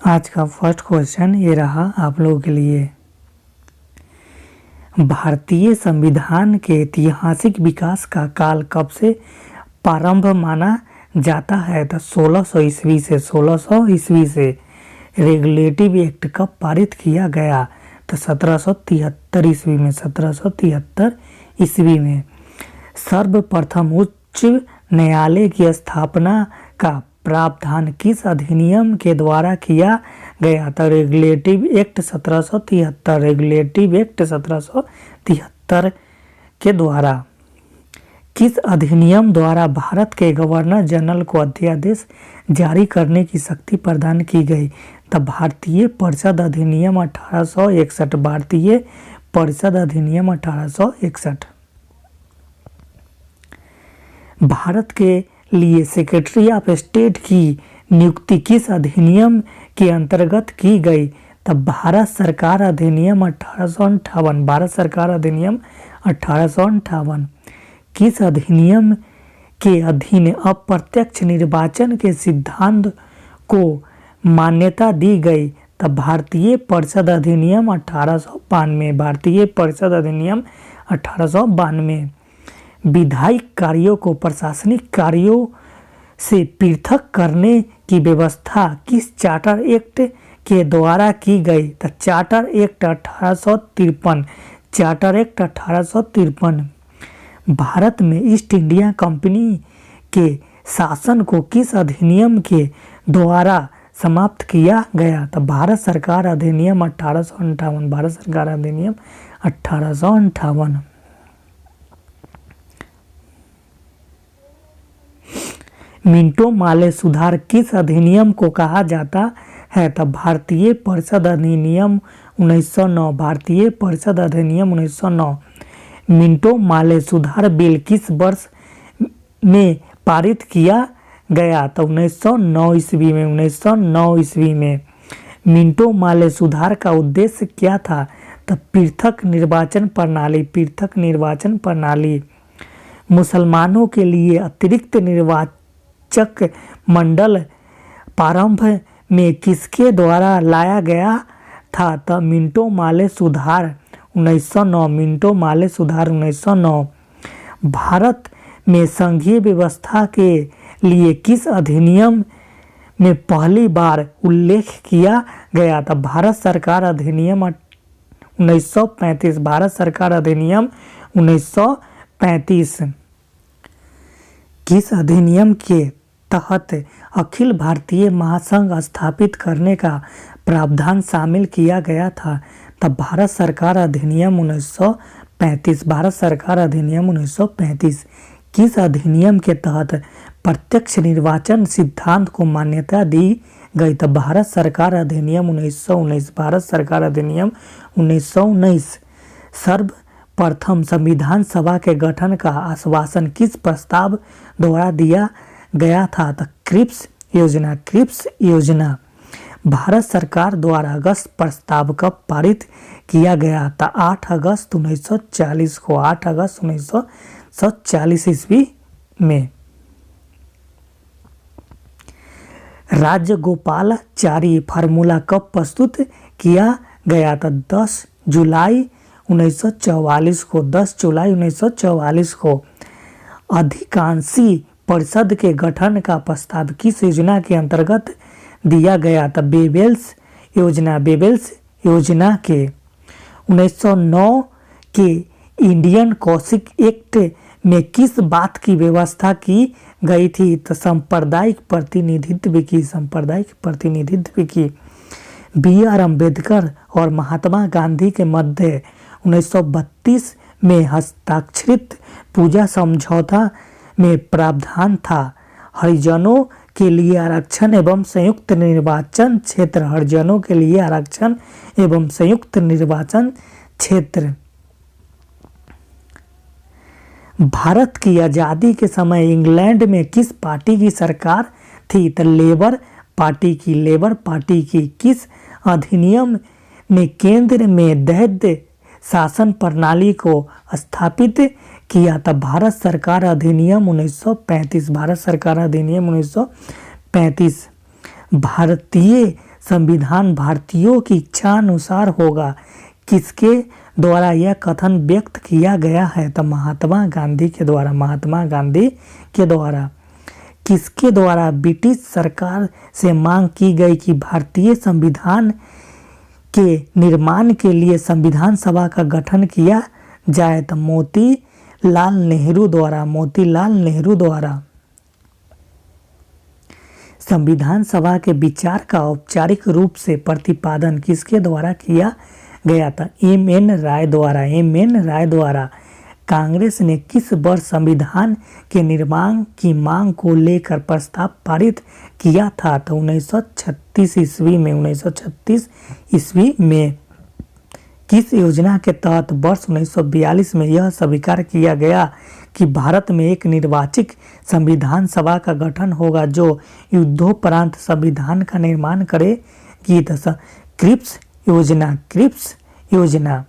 आज का first question ये रहा आप लोगों के लिए। भारतीय संविधान के ऐतिहासिक विकास का काल कब से प्रारंभ माना जाता है? तो 1600 ईस्वी से। 1600 ईस्वी से। रेगुलेटिव एक्ट कब पारित किया गया? तो 1773 ईस्वी में। 1773 ईस्वी में। सर्वप्रथम उच्च न्यायालय की स्थापना का प्रावधान किस अधिनियम के द्वारा किया गया? तो रेगुलेटिव एक्ट 1773। रेगुलेटिव एक्ट 1773 के द्वारा। किस अधिनियम द्वारा भारत के गवर्नर जनरल को अध्यादेश जारी करने की शक्ति प्रदान की गई? तो भारतीय परिषद अधिनियम 1861। भारतीय परिषद अधिनियम 1861। भारत के लिए सेक्रेटरी ऑफ स्टेट की नियुक्ति किस अधिनियम के अंतर्गत की गई? तब भारत सरकार अधिनियम 1858। भारत सरकार अधिनियम 1858। किस अधिनियम के अधीन अप्रत्यक्ष निर्वाचन के सिद्धांत को मान्यता दी गई? तब भारतीय परिषद अधिनियम 1892। भारतीय परिषद अधिनियम 1892। विधायिक कार्यों को प्रशासनिक कार्यों से पृथक करने की व्यवस्था किस चार्टर एक्ट के द्वारा की गई? तो charter act 1853। Charter act 1853। Bharat में ईस्ट इंडिया कंपनी के शासन को किस अधिनियम के द्वारा समाप्त किया गया? तो भारत सरकार अधिनियम 1858। भारत सरकार अधिनियम 1858। मिंटो माले सुधार किस अधिनियम को कहा जाता है? तब भारतीय परिषद अधिनियम 1909। भारतीय परिषद अधिनियम 1909। मिंटो माले सुधार बिल किस वर्ष में पारित किया गया? तो 1909 ईस्वी में। 1909 ईस्वी में। मिंटो माले सुधार का उद्देश्य क्या था? तब पृथक निर्वाचन प्रणाली। पृथक निर्वाचन प्रणाली। मुसलमानों के लिए अतिरिक्त निर्वाचक मंडल प्रारंभ में किसके द्वारा लाया गया था? तब मिंटो माले सुधार 1909। मिंटो माले सुधार 1909। भारत में संघीय व्यवस्था के लिए किस अधिनियम में पहली बार उल्लेख किया गया? तब भारत सरकार अधिनियम 1935। भारत सरकार अधिनियम 1935। किस अधिनियम के तहत अखिल भारतीय महासंघ स्थापित करने का प्रावधान शामिल किया गया था? तब भारत सरकार अधिनियम 1935। भारत सरकार अधिनियम 1935। किस अधिनियम के तहत प्रत्यक्ष निर्वाचन सिद्धांत को मान्यता दी गई? तब भारत सरकार अधिनियम 1919। भारत सरकार अधिनियम 1919। सर्वप्रथम संविधान सभा के गठन का आश्वासन किस प्रस्ताव द्वारा दिया गया था? तो क्रिप्स योजना। क्रिप्स योजना। भारत सरकार द्वारा अगस्त प्रस्ताव कब पारित किया गया था? 8 अगस्त 1940 को। 8 अगस्त 1940 ईस्वी में। राजगोपालाचारी फार्मूला कब प्रस्तुत किया गया था? 10 जुलाई 1944 को। 10 जुलाई 1944 को। अधिकांशी परिषद के गठन का प्रस्ताव किस योजना के अंतर्गत दिया गया था? बेबेल्स योजना। बेबेल्स योजना के। 1909 के इंडियन कौशिक एक्ट में किस बात की व्यवस्था की गई थी? तो सांप्रदायिक प्रतिनिधित्व की। सांप्रदायिक प्रतिनिधित्व की। बी.आर. अम्बेडकर और महात्मा गांधी के मध्य 1932 में हस्ताक्षरित पूजा समझौता में प्रावधान था हरिजनों के लिए आरक्षण एवं संयुक्त निर्वाचन क्षेत्र। हरिजनों के लिए आरक्षण एवं संयुक्त निर्वाचन क्षेत्र। भारत की आज़ादी के समय इंग्लैंड में किस पार्टी की सरकार थी? तो लेबर पार्टी की। लेबर पार्टी की। किस अधिनियम ने केंद्र में द्वैध शासन प्रणाली को स्थापित किया था? भारत सरकार अधिनियम 1935। भारत सरकार अधिनियम 1935। भारतीय संविधान भारतीयों की इच्छा अनुसार होगा। किसके द्वारा यह कथन व्यक्त किया गया है? तो महात्मा गांधी के द्वारा। महात्मा गांधी के द्वारा। किसके द्वारा ब्रिटिश सरकार से मांग की गई कि भारतीय संविधान के निर्माण के लिए संविधान सभा का गठन किया जाए? तो मोतीलाल नेहरू द्वारा। मोतीलाल नेहरू द्वारा। संविधान सभा के विचार का औपचारिक रूप से प्रतिपादन किसके द्वारा किया गया था? एम.एन. राय द्वारा। एम.एन. राय द्वारा। कांग्रेस ने किस वर्ष संविधान के निर्माण की मांग को लेकर प्रस्ताव पारित किया था? तो 1936 ईस्वी में। 1936 ईस्वी में। किस योजना के तहत वर्ष 1942 में यह स्वीकार किया गया कि भारत में एक निर्वाचित संविधान सभा का गठन होगा जो युद्धोपरांत संविधान का निर्माण करेगी? क्रिप्स योजना। क्रिप्स योजना।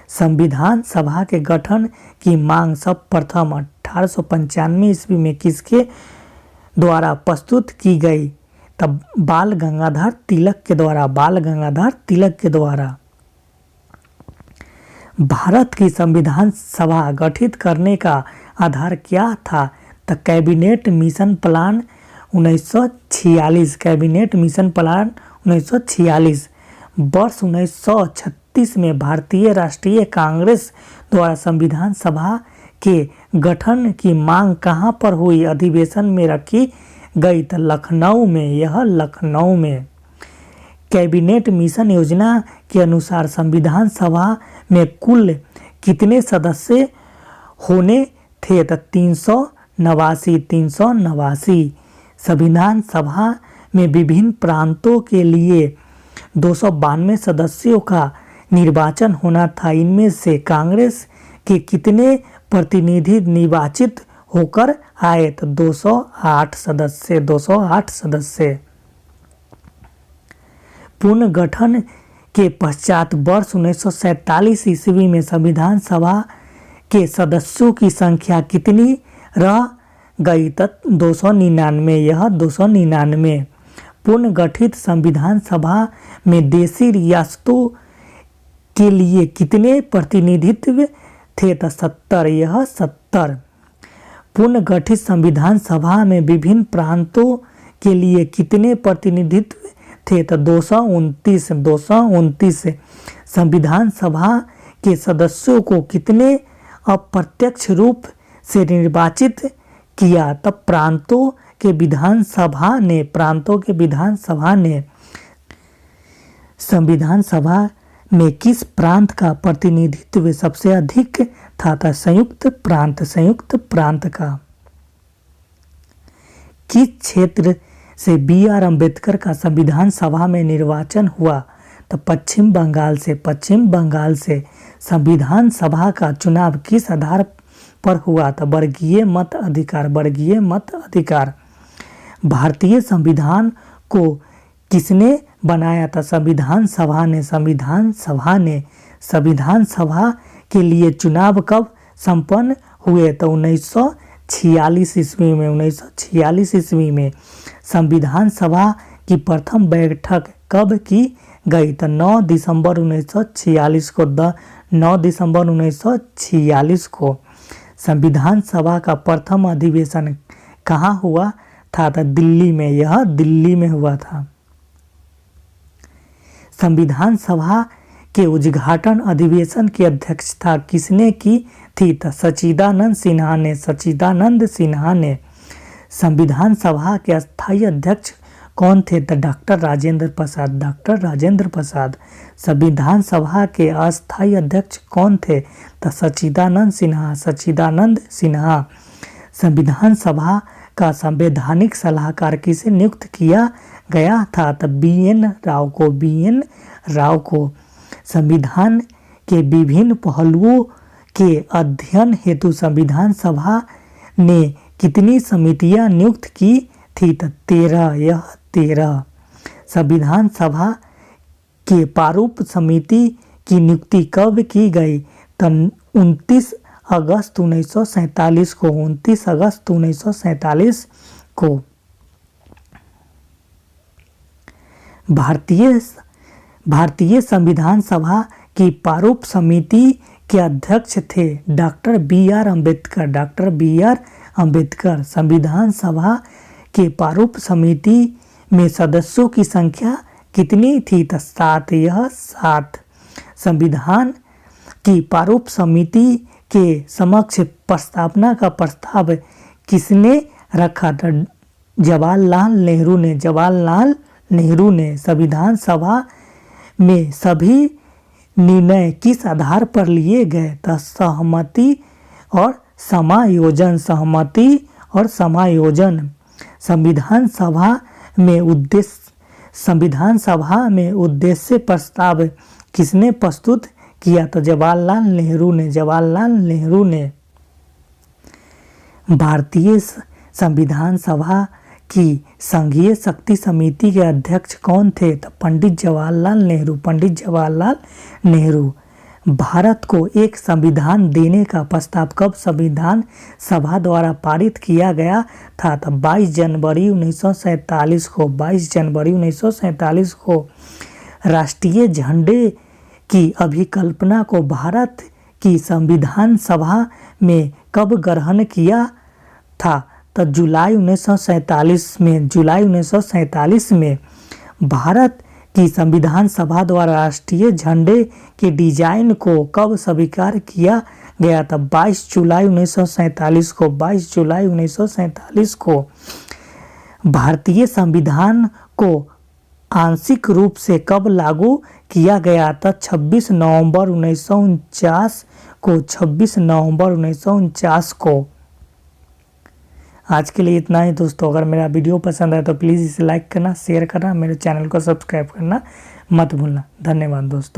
संविधान सभा के गठन की मांग सर्वप्रथम 1895 ईस्वी में किसके द्वारा प्रस्तुत की गई? तब बाल गंगाधर तिलक के द्वारा। बाल गंगाधर तिलक के द्वारा। भारत की संविधान सभा गठित करने का आधार क्या था? तो cabinet mission plan 1946। Cabinet mission plan 1946। वर्ष 1936 में भारतीय राष्ट्रीय कांग्रेस द्वारा संविधान सभा के गठन की मांग कहां पर हुई? अधिवेशन में रखी गई? तो लखनऊ में। यह लखनऊ में। कैबिनेट मिशन योजना के अनुसार संविधान सभा में कुल कितने सदस्य होने थे? तो 389। 389। संविधान सभा में विभिन्न प्रांतों के लिए 292 सदस्यों का निर्वाचन होना था। इनमें से कांग्रेस के कितने प्रतिनिधि निर्वाचित होकर आए? तो 208 सदस्य। 208 सदस्य। पुनर्गठन के पश्चात वर्ष 1947 ईस्वी में संविधान सभा के सदस्यों की संख्या कितनी रह गई? तो 299। यह 299। पुनर्गठित संविधान सभा में देशी रियासतों के लिए कितने प्रतिनिधित्व थे? तो 70। यह 70। पुनर्गठित संविधान सभा में विभिन्न प्रांतों के लिए कितने प्रतिनिधित्व थे? तो 229। 229। संविधान सभा के सदस्यों को कितने अप्रत्यक्ष रूप से निर्वाचित किया? तब प्रांतों के विधान सभा ने। प्रांतों के विधान सभा ने। संविधान सभा में किस प्रांत का प्रतिनिधित्व सबसे अधिक था? संयुक्त प्रांत। संयुक्त प्रांत का। किस क्षेत्र से बी.आर. अम्बेडकर का संविधान सभा में निर्वाचन हुआ? तो पश्चिम बंगाल से। पश्चिम बंगाल से। संविधान सभा का चुनाव किस आधार पर हुआ? तो वर्गीय मत अधिकार। वर्गीय मत अधिकार। भारतीय संविधान को किसने बनाया था? संविधान सभा ने। संविधान सभा ने। संविधान सभा के लिए चुनाव कब संपन्न हुए? तो 1946 ईस्वी में। 1946 ईस्वी में। संविधान सभा की प्रथम बैठक कब की गई? तो 9 दिसंबर 1946 को। 9 दिसंबर 1946 को। संविधान सभा का प्रथम अधिवेशन कहाँ हुआ था? तो दिल्ली में। यह दिल्ली में हुआ था। संविधान सभा के उद्घाटन अधिवेशन की अध्यक्षता किसने की थी? तो सच्चिदानंद सिन्हा ने। सच्चिदानंद सिन्हा ने। संविधान सभा के अस्थायी अध्यक्ष कौन थे? तो डॉक्टर राजेंद्र प्रसाद। डॉक्टर राजेंद्र प्रसाद। संविधान सभा के अस्थायी अध्यक्ष कौन थे? तो सच्चिदानंद सिन्हा। सच्चिदानंद सिन्हा। संविधान सभा का संवैधानिक सलाहकार किसे नियुक्त किया गया था? तो बी.एन. राव को। बी.एन. राव को। संविधान के विभिन्न पहलुओं के अध्ययन हेतु संविधान सभा ने कितनी समितियां नियुक्त की थी? तो 13। यह 13। संविधान सभा के प्रारूप समिति की नियुक्ति कब की गई? तो 29 अगस्त 1947 को। 29 अगस्त 1947 को। भारतीय संविधान सभा की प्रारूप समिति के अध्यक्ष थे डॉक्टर बी आर अम्बेडकर। संविधान सभा के प्रारूप समिति में सदस्यों की संख्या कितनी थी? तो 7। यह 7। संविधान की प्रारूप समिति के समक्ष प्रस्तावना का प्रस्ताव किसने रखा था? जवाहरलाल नेहरू ने। संविधान सभा में सभी निर्णय किस आधार पर लिए गए? तो सहमति और समायोजन। संविधान सभा में उद्देश्य प्रस्ताव किसने प्रस्तुत किया? तो जवाहरलाल नेहरू ने। भारतीय संविधान सभा की संघीय शक्ति समिति के अध्यक्ष कौन थे? तो पंडित जवाहरलाल नेहरू। भारत को एक संविधान देने का प्रस्ताव कब संविधान सभा द्वारा पारित किया गया था? तो 22 जनवरी 1947 को। राष्ट्रीय झंडे की अभिकल्पना को भारत की संविधान सभा में कब ग्रहण किया था? तो जुलाई 1947 में। भारत की संविधान सभा द्वारा राष्ट्रीय झंडे के डिजाइन को कब स्वीकार किया गया था? 22 जुलाई 1947 को। भारतीय संविधान को आंशिक रूप से कब लागू किया गया था? 26 नवंबर 1949 को। आज के लिए इतना ही दोस्तों। अगर मेरा वीडियो पसंद आए तो प्लीज़ इसे लाइक करना, शेयर करना, मेरे चैनल को सब्सक्राइब करना मत भूलना। धन्यवाद दोस्तों।